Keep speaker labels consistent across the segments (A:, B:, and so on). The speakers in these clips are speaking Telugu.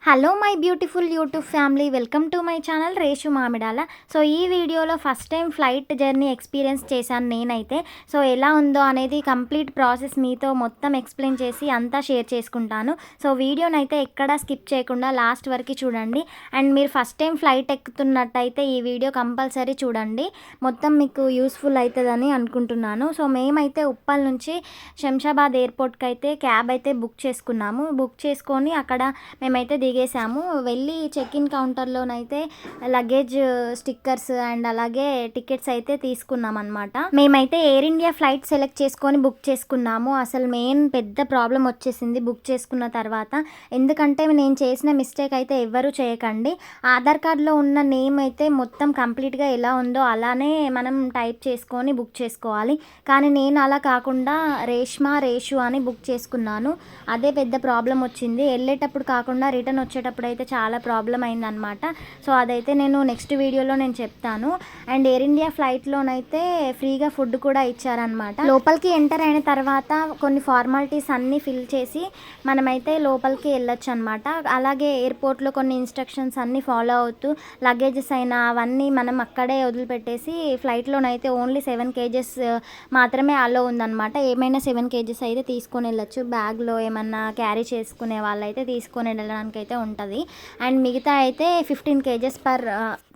A: Hello my beautiful YouTube family, welcome to my channel Reshu Mamidala. So ఈ వీడియోలో first time flight journey experience చేశాను నేనైతే. సో ఎలా ఉందో అనేది కంప్లీట్ ప్రాసెస్ మీతో మొత్తం ఎక్స్ప్లెయిన్ చేసి అంతా షేర్ చేసుకుంటాను. సో వీడియోనైతే ఎక్కడా స్కిప్ చేయకుండా లాస్ట్ వరకు చూడండి. అండ్ మీరు ఫస్ట్ టైం ఫ్లైట్ ఎక్కుతున్నట్టయితే ఈ వీడియో కంపల్సరీ చూడండి, మొత్తం మీకు యూస్ఫుల్ అవుతుందని అనుకుంటున్నాను. సో మేమైతే ఉప్పల్ నుంచి శంషాబాద్ ఎయిర్పోర్ట్కి అయితే క్యాబ్ అయితే బుక్ చేసుకున్నాము. బుక్ చేసుకొని అక్కడ మేమైతే దిగేసాము. వెళ్ళి చెక్ ఇన్ కౌంటర్లోనైతే లగేజ్ స్టిక్కర్స్ అండ్ అలాగే టికెట్స్ అయితే తీసుకున్నాం అనమాట. మేమైతే ఎయిర్ ఇండియా ఫ్లైట్ సెలెక్ట్ చేసుకొని బుక్ చేసుకున్నాము. అసలు మెయిన్ పెద్ద ప్రాబ్లం వచ్చేసింది బుక్ చేసుకున్న తర్వాత. ఎందుకంటే నేను చేసిన మిస్టేక్ అయితే ఎవ్వరూ చేయకండి. ఆధార్ కార్డులో ఉన్న నేమ్ అయితే మొత్తం కంప్లీట్గా ఎలా ఉందో అలానే మనం టైప్ చేసుకొని బుక్ చేసుకోవాలి. కానీ నేను అలా కాకుండా రేషు అని బుక్ చేసుకున్నాను. అదే పెద్ద ప్రాబ్లం వచ్చింది. వెళ్ళేటప్పుడు కాకుండా రిటర్న్ వచ్చేటప్పుడు అయితే చాలా ప్రాబ్లం అయిందనమాట. సో అదైతే నేను నెక్స్ట్ వీడియోలో నేను చెప్తాను. అండ్ ఎయిర్ ఇండియా ఫ్లైట్లోనైతే ఫ్రీగా ఫుడ్ కూడా ఇచ్చారనమాట. లోపలికి ఎంటర్ అయిన తర్వాత కొన్ని ఫార్మాలిటీస్ అన్నీ ఫిల్ చేసి మనమైతే లోపలికి వెళ్ళొచ్చు అనమాట. అలాగే ఎయిర్పోర్ట్లో కొన్ని ఇన్స్ట్రక్షన్స్ అన్నీ ఫాలో అవుతూ లగేజెస్ అయినా అవన్నీ మనం అక్కడే వదిలిపెట్టేసి ఫ్లైట్లోనైతే ఓన్లీ 7 kgs మాత్రమే అలో ఉందన్నమాట. ఏమైనా 7 kgs అయితే తీసుకొని వెళ్ళొచ్చు. బ్యాగ్లో ఏమన్నా క్యారీ చేసుకునే వాళ్ళైతే తీసుకొని వెళ్ళడానికి అయితే ఉంటుంది. అండ్ మిగతా అయితే 15 kgs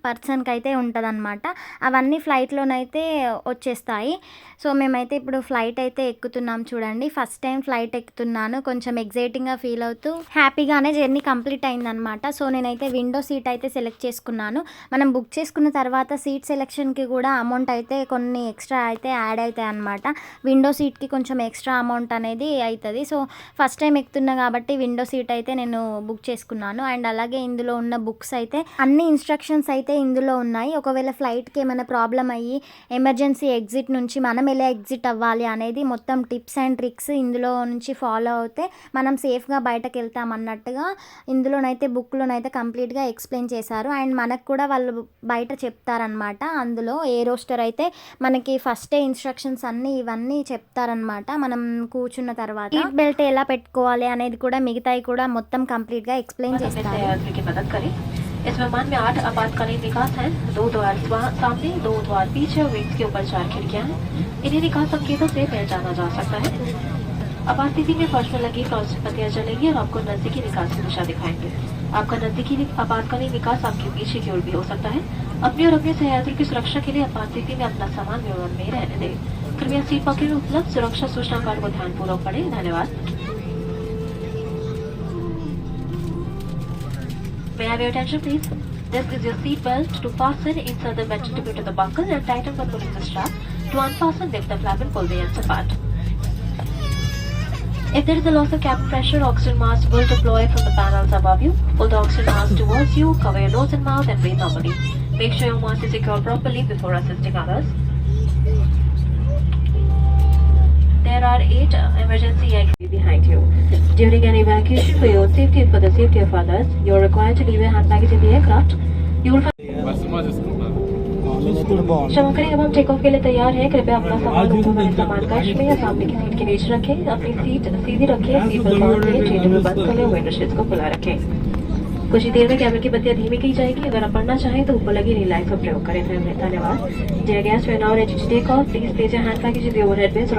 A: పర్సన్కి అయితే ఉంటుంది అనమాట. అవన్నీ ఫ్లైట్లోనైతే వచ్చేస్తాయి. సో మేమైతే ఇప్పుడు ఫ్లైట్ అయితే ఎక్కుతున్నాం చూడండి. ఫస్ట్ టైం ఫ్లైట్ ఎక్కుతున్నాను. కొంచెం ఎగ్జైటింగ్గా ఫీల్ అవుతూ హ్యాపీగానే జర్నీ కంప్లీట్ అయిందనమాట. సో నేనైతే విండో సీట్ అయితే సెలెక్ట్ చేసుకున్నాను. మనం బుక్ చేసుకున్న తర్వాత సీట్ సెలెక్షన్కి కూడా అమౌంట్ అయితే కొన్ని ఎక్స్ట్రా అయితే యాడ్ అవుతాయి అనమాట. విండో సీట్కి కొంచెం ఎక్స్ట్రా అమౌంట్ అనేది అవుతుంది. సో ఫస్ట్ టైం ఎక్కుతున్నా కాబట్టి విండో సీట్ అయితే నేను బుక్ చేసుకున్నాను. అండ్ అలాగే ఇందులో ఉన్న బుక్స్ అయితే అన్ని ఇన్స్ట్రక్షన్స్ అయితే ఇందులో ఉన్నాయి. ఒకవేళ ఫ్లైట్కి ఏమైనా ప్రాబ్లం అయ్యి ఎమర్జెన్సీ ఎగ్జిట్ నుంచి మనం ఎలా ఎగ్జిట్ అవ్వాలి అనేది మొత్తం టిప్స్ అండ్ ట్రిక్స్ ఇందులో నుంచి ఫాలో అవుతే మనం సేఫ్గా బయటకు వెళ్తాం అన్నట్టుగా ఇందులోనైతే బుక్లోనైతే కంప్లీట్గా ఎక్స్ప్లెయిన్ చేశారు. అండ్ మనకు కూడా వాళ్ళు బయట చెప్తారనమాట. అందులో ఎయిర్ హోస్టర్ అయితే మనకి ఫస్టే ఇన్స్ట్రక్షన్స్ అన్నీ ఇవన్నీ చెప్తారనమాట. మనం కూర్చున్న తర్వాత సీట్ బెల్ట్ ఎలా పెట్టుకోవాలి అనేది కూడా మిగతాయి కూడా మొత్తం కంప్లీట్గా ఎక్స్ప్లెయిన్ చేస్తారు.
B: इस विमान में 8 आपातकालीन निकास हैं, 2 द्वार सामने, 2 द्वार पीछे, विंग्स के ऊपर 4 खिड़कियां हैं. इन्हीं निकास संकेतों से पहचाना जा सकता है. आपात स्थिति में फर्श में लगी टॉर्च बत्तियां जलेंगी और आपको नजदीकी निकास की दिशा दिखाएंगे. आपका नजदीकी आपातकालीन निकास आपके पीछे की ओर भी हो सकता है. अपने और अपने सहयात्रियों की सुरक्षा के लिए आपात स्थिति में अपना सामान विमान में रहने दें. कृपया सीट पॉकेट में उपलब्ध सुरक्षा सूचना कार्ड को ध्यानपूर्वक पढ़ें. धन्यवाद. May I have your attention, please? This is your seat belt. To fasten, insert the metal tube into the buckle and tighten by pulling the strap. To unfasten, lift the flap and pull the ends apart. If there is a loss of cabin pressure, oxygen mask will deploy from the panels above you. Pull the oxygen mask towards you, cover your nose and mouth and breathe normally. Make sure your mask is secured properly before assisting others. There are 8 emergency exits behind you. During an evacuation, for your safety and for the safety of others, you are required to leave your hand baggage in the aircraft. You will find श्रमकरी अब हम टेक ऑफ के लिए तैयार हैं. कृपया अपना सामान ऊपर वाले सामान कक्ष में या सामने की सीट के नीचे रखें. अपनी सीट सीधी रखें. सीट बेल्ट बांध लें. सीट को बंद कर लें. विंडो शीट्स को खुला रखें. कुछ ही देर में कैबिन की बत्तियां धीमी की जाएगी. अगर आप पढ़ना चाहें तो ऊपर लगी नील लाइट का प्रयोग करें. धन्यवाद. Dear guests, we are now ready to take off. Please place your hand baggage in the overhead bins.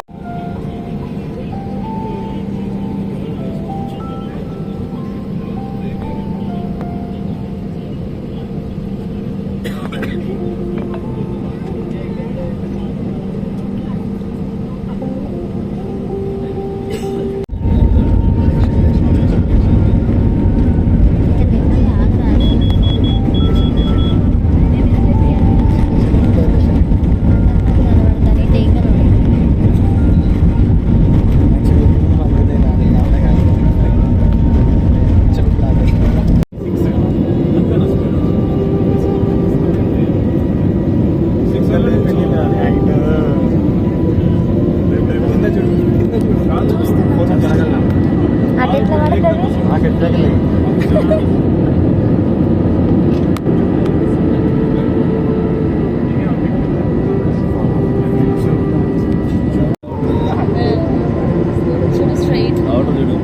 A: Straight. Out of the room.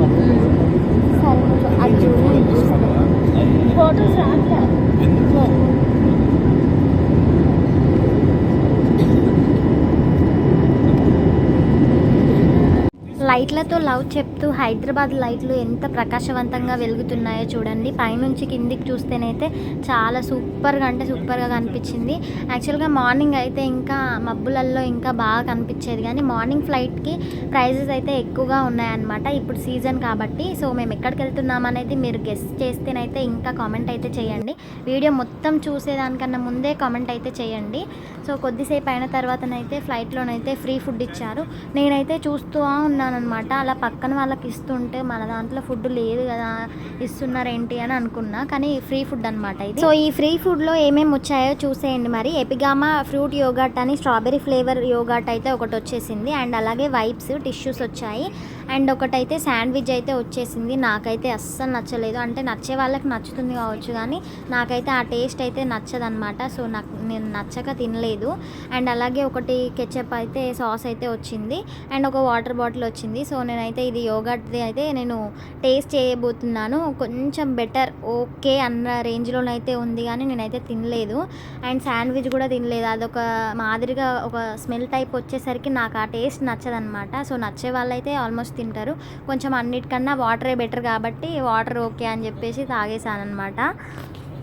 A: లైట్లతో లవ్ చెప్తూ హైదరాబాద్ లైట్లు ఎంత ప్రకాశవంతంగా వెలుగుతున్నాయో చూడండి. పైనుంచి కిందికి చూస్తేనైతే చాలా సూపర్గా అంటే సూపర్గా కనిపించింది. యాక్చువల్గా మార్నింగ్ అయితే ఇంకా మబ్బులల్లో ఇంకా బాగా కనిపించేది, కానీ మార్నింగ్ ఫ్లైట్కి ప్రైజెస్ అయితే ఎక్కువగా ఉన్నాయన్నమాట ఇప్పుడు సీజన్ కాబట్టి. సో మేము ఎక్కడికి వెళ్తున్నాం అనేది మీరు గెస్ చేస్తేనైతే ఇంకా కామెంట్ అయితే చేయండి. వీడియో మొత్తం చూసేదానికన్నా ముందే కామెంట్ అయితే చేయండి. సో కొద్దిసేపు అయిన తర్వాతనైతే ఫ్లైట్లోనైతే ఫ్రీ ఫుడ్ ఇచ్చారు. నేనైతే చూస్తూ ఉన్నానన్నమాట. అలా పక్కన వాళ్ళకి ఇస్తుంటే మన దాంట్లో ఫుడ్ లేదు కదా, ఇస్తున్నారేంటి అని అనుకున్నా, కానీ ఫ్రీ ఫుడ్ అనమాట ఇది. సో ఈ ఫ్రీ ఫుడ్లో ఏమేమి వచ్చాయో చూసేయండి. మరి ఎపిగామా ఫ్రూట్ యోగర్ట్ అని స్ట్రాబెరీ ఫ్లేవర్ యోగర్ట్ అయితే ఒకటి వచ్చేసింది, అండ్ అలాగే వైప్స్ టిష్యూస్ వచ్చాయి, అండ్ ఒకటైతే శాండ్విచ్ అయితే వచ్చేసింది. నాకైతే అస్సలు నచ్చలేదు, అంటే నచ్చే వాళ్ళకి నచ్చుతుంది కావచ్చు, కానీ నాకైతే ఆ టేస్ట్ అయితే నచ్చదనమాట. సో నేను నచ్చక తినలేదు. అండ్ అలాగే ఒకటి కెచప్ అయితే సాస్ అయితే వచ్చింది, అండ్ ఒక వాటర్ బాటిల్ వచ్చింది. సో నేనైతే ఇది యోగర్ట్ది అయితే నేను టేస్ట్ చేయబోతున్నాను. కొంచెం బెటర్ ఓకే అన్న రేంజ్లోనైతే ఉంది, కానీ నేనైతే తినలేదు. అండ్ శాండ్విచ్ కూడా తినలేదు, అదొక మాదిరిగా ఒక స్మెల్ టైప్ వచ్చేసరికి నాకు ఆ టేస్ట్ నచ్చదనమాట. సో నచ్చే వాళ్ళైతే ఆల్మోస్ట్ తింటారు. కొంచెం అన్నిటికన్నా వాటరే బెటర్ కాబట్టి వాటర్ ఓకే అని చెప్పేసి తాగేసాను అనమాట.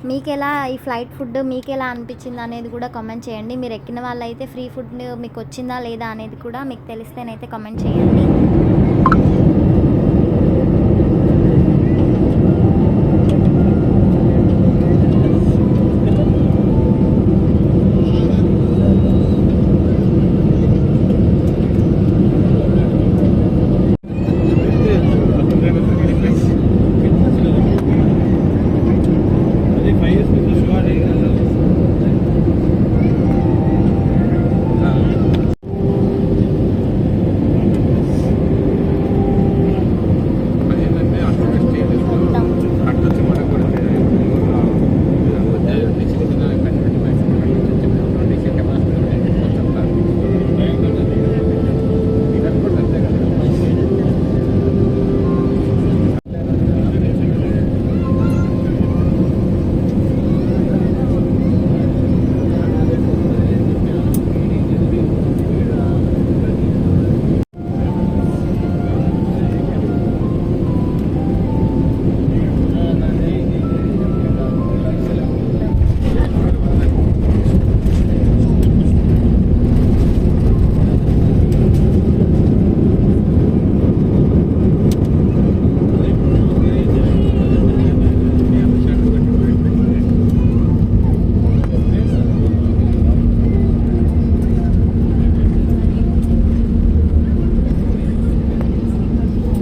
A: మీకు ఎలా ఈ ఫ్లైట్ ఫుడ్ మీకు ఎలా అనిపించింది అనేది కూడా కామెంట్ చేయండి. మీరు ఎక్కిన వాళ్ళైతే ఫ్రీ ఫుడ్ మీకు వచ్చిందా లేదా అనేది కూడా మీకు తెలిస్తేనైతే కామెంట్ చేయండి.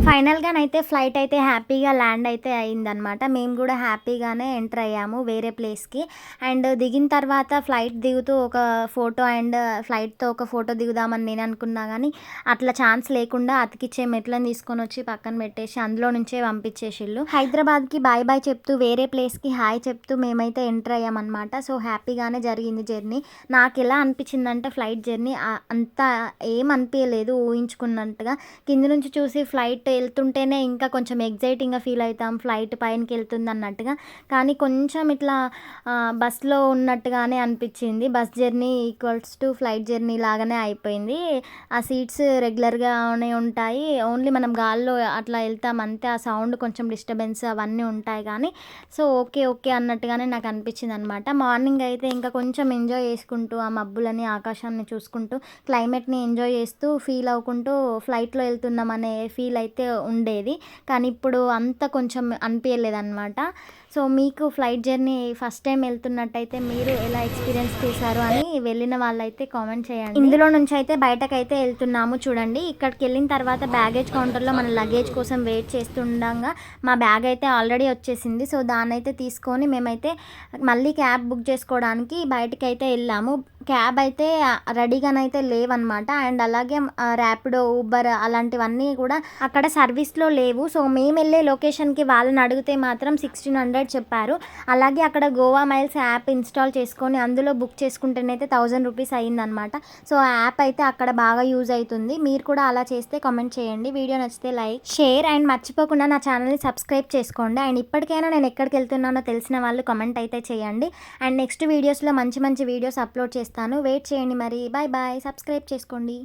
A: ఫైనల్గానైతే ఫ్లైట్ అయితే హ్యాపీగా ల్యాండ్ అయితే అయిందనమాట. మేము కూడా హ్యాపీగానే ఎంటర్ అయ్యాము వేరే ప్లేస్కి. అండ్ దిగిన తర్వాత ఫ్లైట్ దిగుతూ ఒక ఫోటో అండ్ ఫ్లైట్తో ఒక ఫోటో దిగుదామని నేను అనుకున్నా, కానీ అట్లా ఛాన్స్ లేకుండా అతికిచ్చే మెట్లను తీసుకొని వచ్చి పక్కన పెట్టేసి అందులో నుంచే పంపించేసిళ్ళు. హైదరాబాద్కి బాయ్ బాయ్ చెప్తూ వేరే ప్లేస్కి హాయ్ చెప్తూ మేమైతే ఎంటర్ అయ్యామన్నమాట. సో హ్యాపీగానే జరిగింది జర్నీ. నాకు ఎలా అనిపించిందంటే ఫ్లైట్ జర్నీ అంతా ఏం అనిపించలేదు ఊహించుకున్నట్టుగా. కింద నుంచి చూసి ఫ్లైట్ వెళ్తుంటేనే ఇంకా కొంచెం ఎగ్జైటింగ్గా ఫీల్ అవుతాం, ఫ్లైట్ పైనకి వెళ్తుంది అన్నట్టుగా. కానీ కొంచెం ఇట్లా బస్లో ఉన్నట్టుగానే అనిపించింది. Bus journey equals to flight journey లాగానే అయిపోయింది. ఆ సీట్స్ రెగ్యులర్గానే ఉంటాయి, ఓన్లీ మనం గాల్లో అట్లా వెళ్తాం అంతే. ఆ సౌండ్ కొంచెం డిస్టర్బెన్స్ అవన్నీ ఉంటాయి, కానీ సో ఓకే ఓకే అన్నట్టుగానే నాకు అనిపించింది అనమాట. మార్నింగ్ అయితే ఇంకా కొంచెం ఎంజాయ్ చేసుకుంటూ ఆ మబ్బులని ఆకాశాన్ని చూసుకుంటూ క్లైమేట్ని ఎంజాయ్ చేస్తూ ఫీల్ అవ్వుకుంటూ ఫ్లైట్లో వెళ్తున్నాం అనే ఫీల్ అయితే ఉండేది, కానీ ఇప్పుడు అంత కొంచెం అనిపించలేదన్నమాట. సో మీకు ఫ్లైట్ జర్నీ ఫస్ట్ టైం వెళ్తున్నట్టయితే మీరు ఎలా ఎక్స్పీరియన్స్ చేశారు అని వెళ్ళిన వాళ్ళైతే కామెంట్ చేయండి. ఇందులో నుంచి అయితే బయటకైతే వెళ్తున్నాము చూడండి. ఇక్కడికి వెళ్ళిన తర్వాత బ్యాగేజ్ కౌంటర్లో మన లగేజ్ కోసం వెయిట్ చేస్తుండగా మా బ్యాగ్ అయితే ఆల్రెడీ వచ్చేసింది. సో దాన్ని అయితే తీసుకొని మేమైతే మళ్ళీ క్యాబ్ బుక్ చేసుకోవడానికి బయటకు అయితే వెళ్ళాము. క్యాబ్ అయితే రెడీగానైతే లేవన్నమాట. అండ్ అలాగే ర్యాపిడో ఊబర్ అలాంటివన్నీ కూడా అక్కడ సర్వీస్లో లేవు. సో మేము వెళ్ళే లొకేషన్కి వాళ్ళని అడిగితే మాత్రం 1600 చెప్పారు. అలాగే అక్కడ గోవా మైల్స్ యాప్ ఇన్స్టాల్ చేసుకొని అందులో బుక్ చేసుకుంటేనైతే 1000 రూపీస్ అయ్యిందనమాట. సో ఆ యాప్ అయితే అక్కడ బాగా యూజ్ అవుతుంది. మీరు కూడా అలా చేస్తే కామెంట్ చేయండి. వీడియో నచ్చితే లైక్ షేర్ అండ్ మర్చిపోకుండా నా ఛానల్ని సబ్స్క్రైబ్ చేసుకోండి. అండ్ ఇప్పటికైనా నేను ఎక్కడికి వెళ్తున్నానో తెలిసిన వాళ్ళు కామెంట్ అయితే చేయండి. అండ్ నెక్స్ట్ వీడియోస్లో మంచి మంచి వీడియోస్ అప్లోడ్ చేస్తాను, వెయిట్ చేయండి. మరి బాయ్ బాయ్, సబ్స్క్రైబ్ చేసుకోండి.